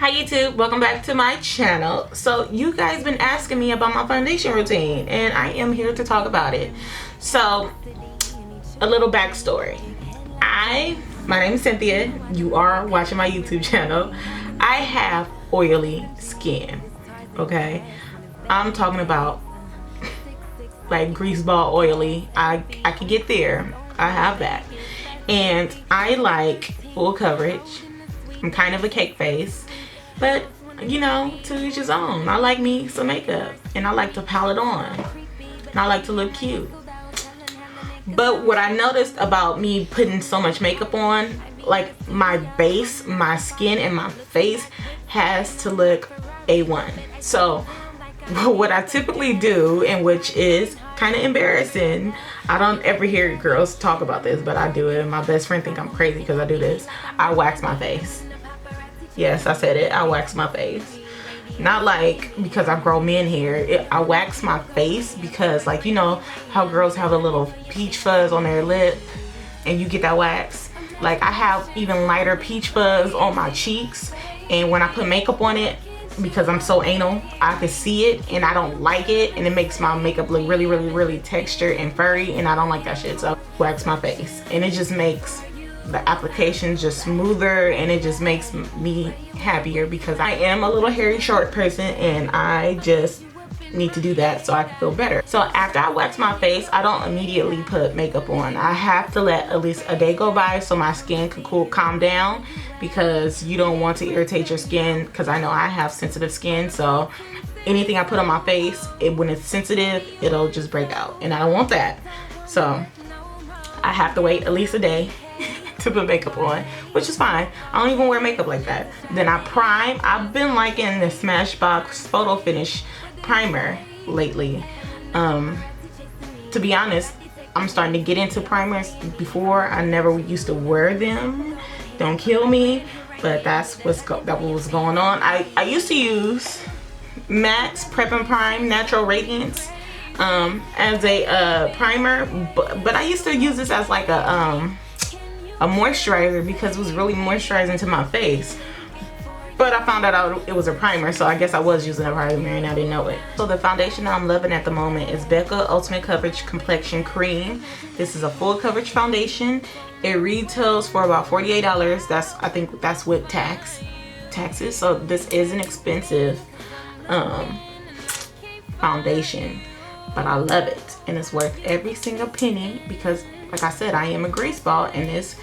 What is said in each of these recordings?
Hi YouTube, welcome back to my channel. So you guys been asking me about my foundation routine and I am here to talk about it. So a little backstory. My name is Cynthia. You are watching my YouTube channel. I have oily skin, okay? I'm talking about like greaseball oily. I can get there. I have that. And I like full coverage. I'm kind of a cake face. But, you know, to each his own. I like me some makeup. And I like to pile it on. And I like to look cute. But what I noticed about me putting so much makeup on, like my base, my skin, and my face has to look A1. So what I typically do, and which is kind of embarrassing, I don't ever hear girls talk about this, but I do it. My best friend think I'm crazy because I do this. I wax my face. Yes, I said it. I wax my face. Not like because I grow men hair. I wax my face because, like, you know how girls have a little peach fuzz on their lip and you get that wax? Like, I have even lighter peach fuzz on my cheeks, and when I put makeup on it, because I'm so anal, I can see it and I don't like it, and it makes my makeup look really textured and furry, and I don't like that shit. So I wax my face and it just makes the application just smoother, and it just makes me happier because I am a little hairy short person and I just need to do that so I can feel better. So after I wax my face, I don't immediately put makeup on. I have to let at least a day go by so my skin can calm down, because you don't want to irritate your skin, because I know I have sensitive skin. So anything I put on my face, when it's sensitive, it'll just break out, and I don't want that. So I have to wait at least a day to put makeup on, which is fine. I don't even wear makeup like that. Then I prime. I've been liking the Smashbox Photo Finish primer lately. To be honest, I'm starting to get into primers. Before, I never used to wear them. Don't kill me, but that was going on. I used to use Max Prep and Prime Natural Radiance as a primer, but I used to use this as like a moisturizer because it was really moisturizing to my face. But I found out it was a primer, so I guess I was using a primer and I didn't know it. So the foundation that I'm loving at the moment is Becca Ultimate Coverage Complexion Cream. This is a full coverage foundation. It retails for about $48. I think that's with taxes. So this is an expensive foundation, but I love it, and it's worth every single penny because, like I said, I am a greaseball, and this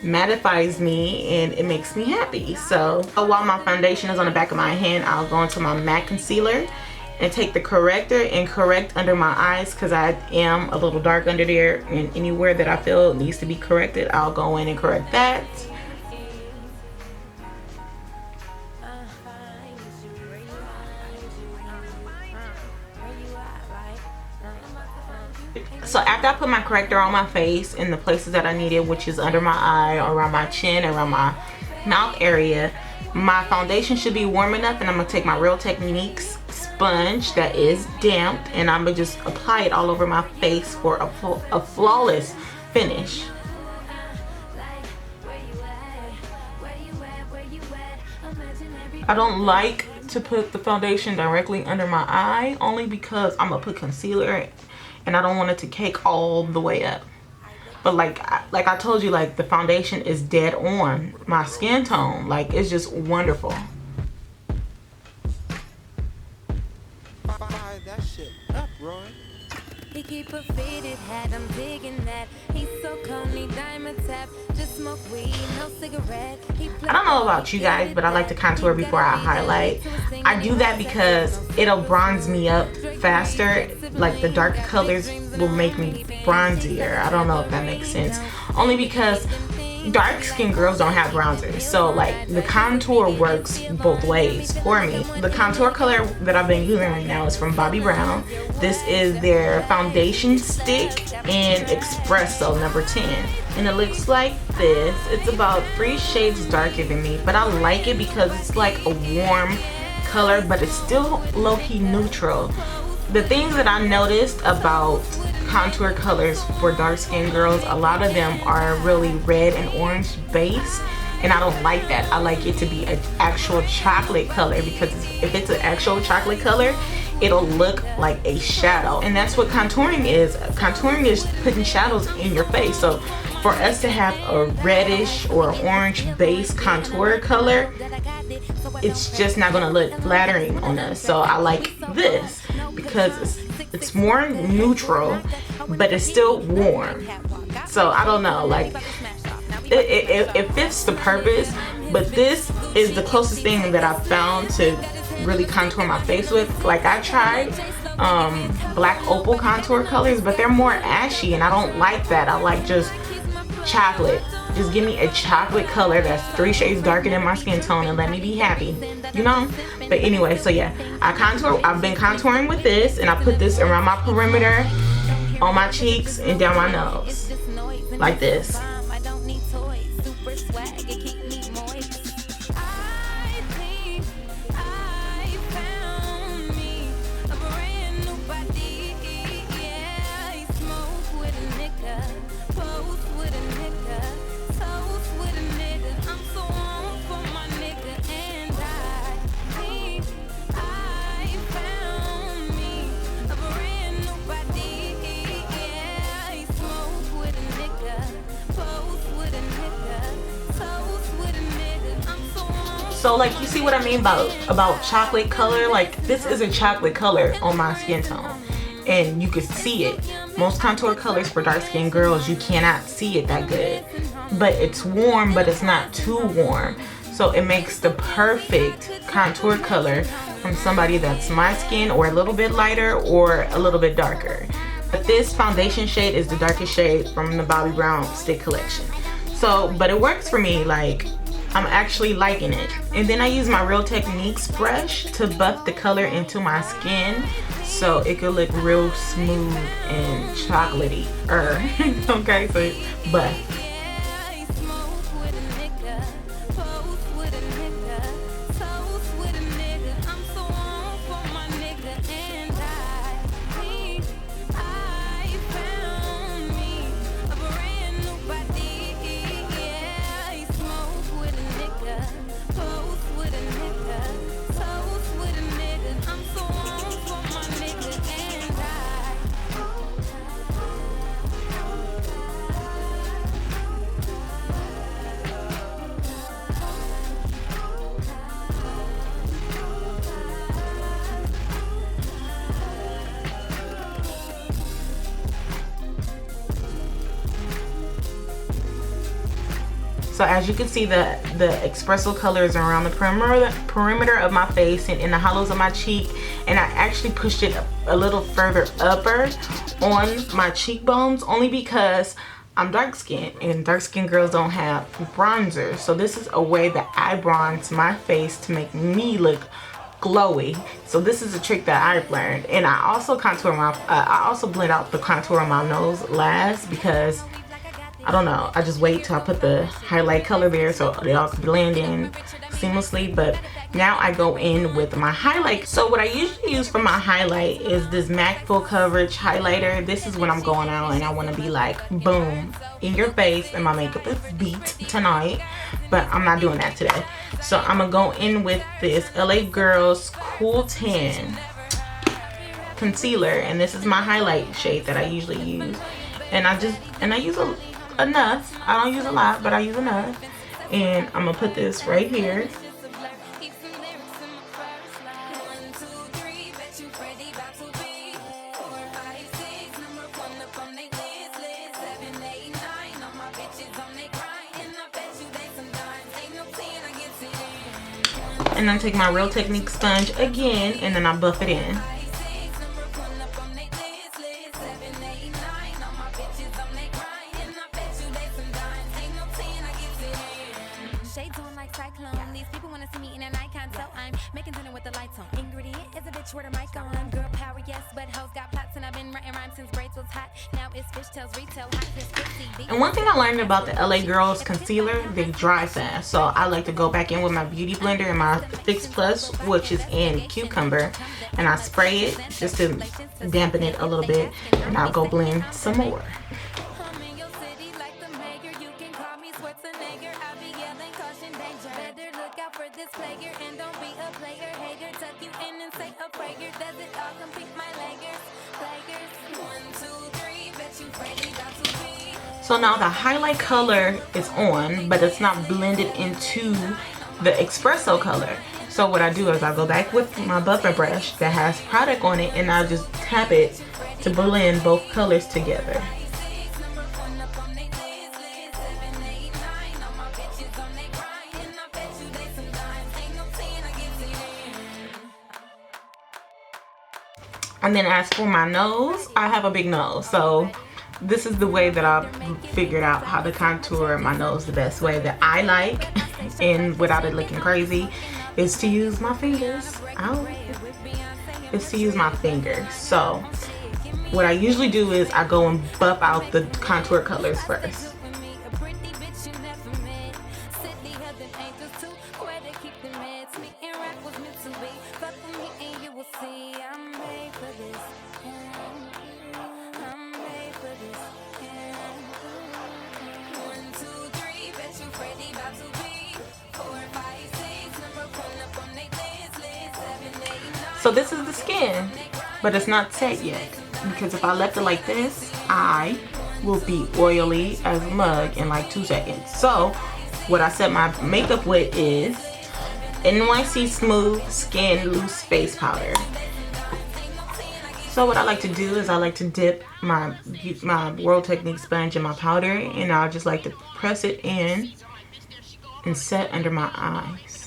mattifies me and it makes me happy. So while my foundation is on the back of my hand, I'll go into my MAC concealer and take the corrector and correct under my eyes, because I am a little dark under there, and anywhere that I feel it needs to be corrected, I'll go in and correct that. So after I put my corrector on my face in the places that I need it, which is under my eye, around my chin, around my mouth area, my foundation should be warm enough, and I'm going to take my Real Techniques sponge that is damp, and I'm going to just apply it all over my face for a flawless finish. I don't like to put the foundation directly under my eye, only because I'm going to put concealer and I don't want it to cake all the way up. But like I told you, like, the foundation is dead on my skin tone. Like, it's just wonderful. That shit up, Roy. He keep a faded hat, I'm digging that. He's so coney, diamond tap, just smoke weed, no cigarette. I don't know about you guys, but I like to contour before I highlight. I do that because it'll bronze me up faster. Like, the dark colors will make me bronzier. I don't know if that makes sense. Only because dark skinned girls don't have bronzers, so like the contour works both ways for me. The contour color that I've been using right now is from Bobbi Brown. This is their foundation stick in Espresso No.10, and it looks like this. It's about 3 shades darker than me, but I like it because it's like a warm color, but it's still low-key neutral. The things that I noticed about contour colors for dark skinned girls, a lot of them are really red and orange based, and I don't like that. I like it to be an actual chocolate color, because if it's an actual chocolate color, it'll look like a shadow. And that's what contouring is. Contouring is putting shadows in your face. So for us to have a reddish or orange base contour color, it's just not gonna look flattering on us. So I like this because it's more neutral, but it's still warm. So I don't know, like it fits the purpose, but this is the closest thing that I've found to really contour my face with. Like I tried black opal contour colors, but they're more ashy and I don't like that. I like just chocolate. Just give me a chocolate color that's 3 shades darker than my skin tone and let me be happy, you know? But anyway, so yeah, I've been contouring with this, and I put this around my perimeter, on my cheeks, and down my nose, like this. So like, you see what I mean about chocolate color? Like, this is a chocolate color on my skin tone, and you can see it. Most contour colors for dark skinned girls, you cannot see it that good, but it's warm, but it's not too warm. So it makes the perfect contour color from somebody that's my skin, or a little bit lighter, or a little bit darker. But this foundation shade is the darkest shade from the Bobbi Brown stick collection. So, but it works for me. Like, I'm actually liking it. And then I use my Real Techniques brush to buff the color into my skin so it could look real smooth and chocolatey. Okay, so it's buff. So as you can see, the espresso colors are around the perimeter of my face and in the hollows of my cheek, and I actually pushed it a little further upper on my cheekbones, only because I'm dark skinned and dark skinned girls don't have bronzer. So this is a way that I bronze my face to make me look glowy. So this is a trick that I've learned. And I also I also blend out the contour on my nose last, because I don't know, I just wait till I put the highlight color there so they all can blend in seamlessly. But now I go in with my highlight. So what I usually use for my highlight is this MAC full coverage highlighter. This is when I'm going out and I want to be like, boom, in your face, and my makeup is beat tonight, but I'm not doing that today. So I'm gonna go in with this LA Girls Cool Tan concealer, and this is my highlight shade that I usually use. And I use enough. I don't use a lot, but I use enough. And I'm gonna put this right here. And then take my Real Technique sponge again, and then I buff it in. And one thing I learned about the LA Girls concealer, they dry fast. So I like to go back in with my beauty blender and my Fix Plus, which is in cucumber, and I spray it just to dampen it a little bit, and I'll go blend some more. for this player, and don't be a player hater. Tuck you in and say a prayer. Does it all complete my layers? Players, 1, 2, 3. Bet you ready about to be. So now the highlight color is on, but it's not blended into the espresso color. So what I do is I go back with my buffer brush that has product on it, and I'll just tap it to blend both colors together. And then as for my nose, I have a big nose, so this is the way that I've figured out how to contour my nose the best way that I like, and without it looking crazy, is to use my fingers. Is to use my fingers. So what I usually do is I go and buff out the contour colors first. So this is the skin, but it's not set yet, because if I left it like this, I will be oily as a mug in like 2 seconds. So what I set my makeup with is NYC Smooth Skin Loose Face Powder. So what I like to do is I like to dip my World Technique sponge in my powder, and I just like to press it in and set under my eyes.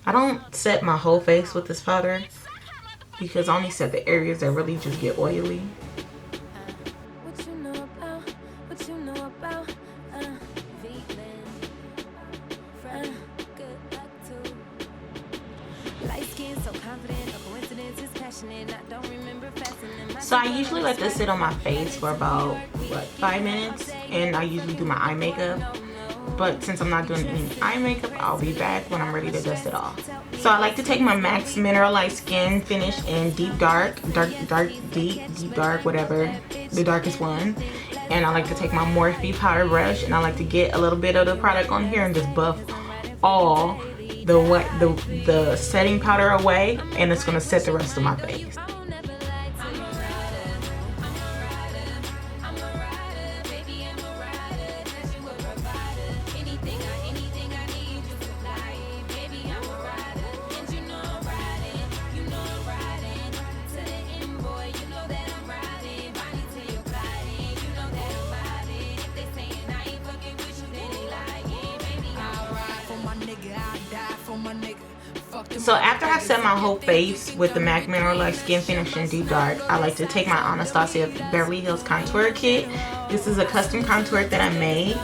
I don't set my whole face with this powder because I only set the areas that really just get oily. So I usually let this sit on my face for about, what, 5 minutes, and I usually do my eye makeup. But since I'm not doing any eye makeup, I'll be back when I'm ready to dust it off. So I like to take my MAC Mineralized Skin Finish in Deep Dark, Deep Dark, whatever, the darkest one. And I like to take my Morphe powder brush, and I like to get a little bit of the product on here and just buff all the setting powder away, and it's gonna set the rest of my face. So after I set my whole face with the MAC Mineralized Skin Finish in Deep Dark, I like to take my Anastasia Beverly Hills Contour Kit. This is a custom contour that I made.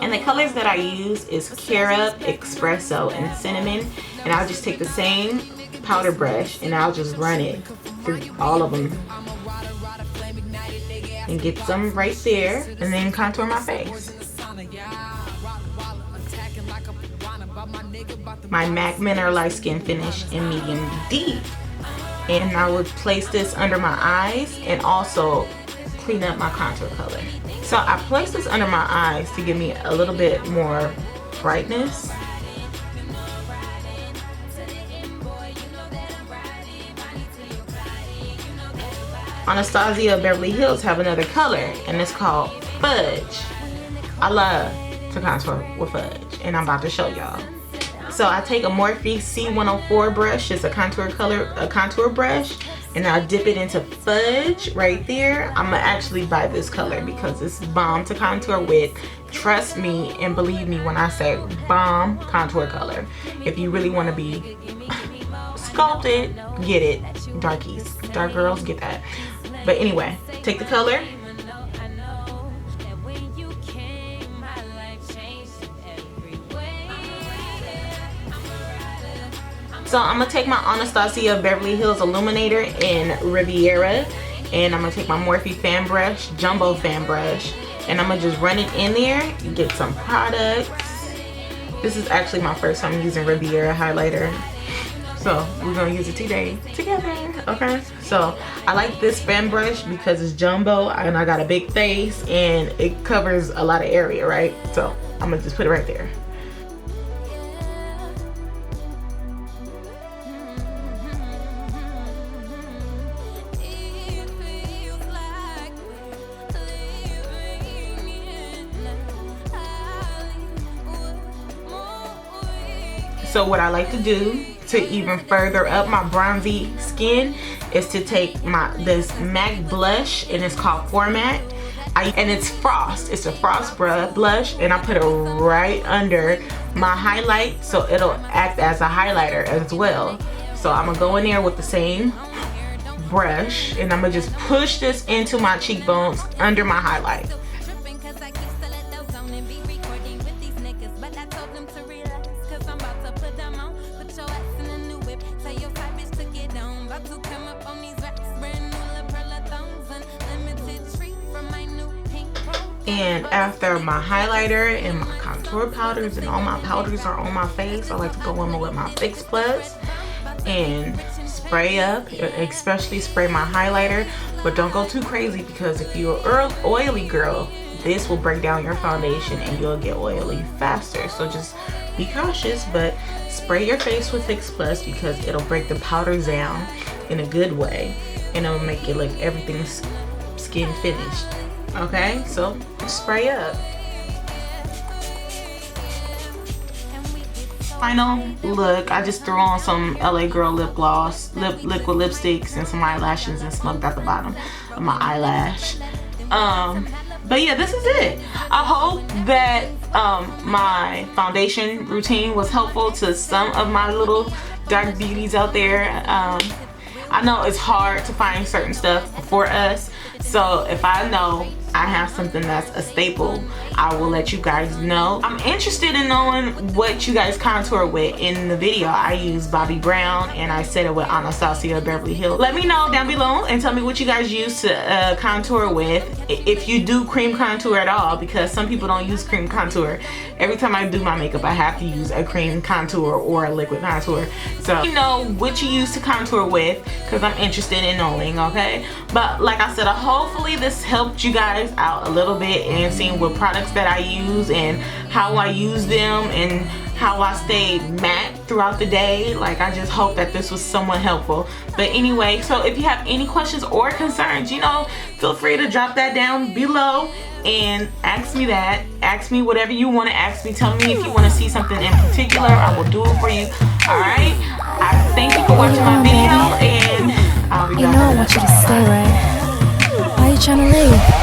And the colors that I use is Carob, Espresso, and Cinnamon. And I'll just take the same powder brush and I'll just run it through all of them. And get some right there and then contour my face. My MAC Mineralized Skin Finish in Medium Deep. And I would place this under my eyes and also clean up my contour color. So I place this under my eyes to give me a little bit more brightness. Anastasia Beverly Hills have another color, and it's called Fudge. I love to contour with fudge, and I'm about to show y'all. So I take a Morphe C104 brush, it's a contour brush, and I dip it into fudge right there. I'm gonna actually buy this color because it's bomb to contour with. Trust me and believe me when I say bomb contour color. If you really want to be sculpted, get it. Darkies, dark girls, get that. But anyway, take the color. So I'm gonna take my Anastasia Beverly Hills Illuminator in Rivera, and I'm gonna take my Morphe fan brush, jumbo fan brush, and I'm gonna just run it in there, get some products. This is actually my first time using Rivera highlighter, so we're gonna use it today together, okay? So I like this fan brush because it's jumbo and I got a big face and it covers a lot of area, right? So I'm gonna just put it right there. So what I like to do to even further up my bronzy skin is to take this MAC blush, and it's called Format. And it's Frost. It's a Frost blush, and I put it right under my highlight, so it'll act as a highlighter as well. So I'm gonna go in there with the same brush, and I'm gonna just push this into my cheekbones under my highlight. And after my highlighter and my contour powders and all my powders are on my face, I like to go in with my Fix Plus and spray up, especially spray my highlighter, but don't go too crazy, because if you're an oily girl, this will break down your foundation and you'll get oily faster. So just be cautious, but spray your face with Fix Plus because it'll break the powders down in a good way, and it'll make it look everything's skin finished. Okay, so spray up. Final look, I just threw on some LA Girl lip gloss, liquid lipsticks, and some eyelashes, and smoked out the bottom of my eyelash. But yeah, this is it. I hope that my foundation routine was helpful to some of my little dark beauties out there. I know it's hard to find certain stuff for us, so if I know I have something that's a staple, I will let you guys know. I'm interested in knowing what you guys contour with. In the video, I use Bobbi Brown, and I said it with Anastasia Beverly Hills. Let me know down below and tell me what you guys use to contour with, if you do cream contour at all, because some people don't use cream contour. Every time I do my makeup, I have to use a cream contour or a liquid contour. So let me know what you use to contour with, because I'm interested in knowing, okay? But like I said, hopefully this helped you guys out a little bit and seeing what products that I use and how I use them and how I stay matte throughout the day. Like, I just hope that this was somewhat helpful. But anyway, so if you have any questions or concerns, you know, feel free to drop that down below and ask me that. Ask me whatever you want to ask me. Tell me if you want to see something in particular. I will do it for you. Alright? I thank you for watching my video, and I'll be back. You know I want you to stay, right? Why are you trying to leave?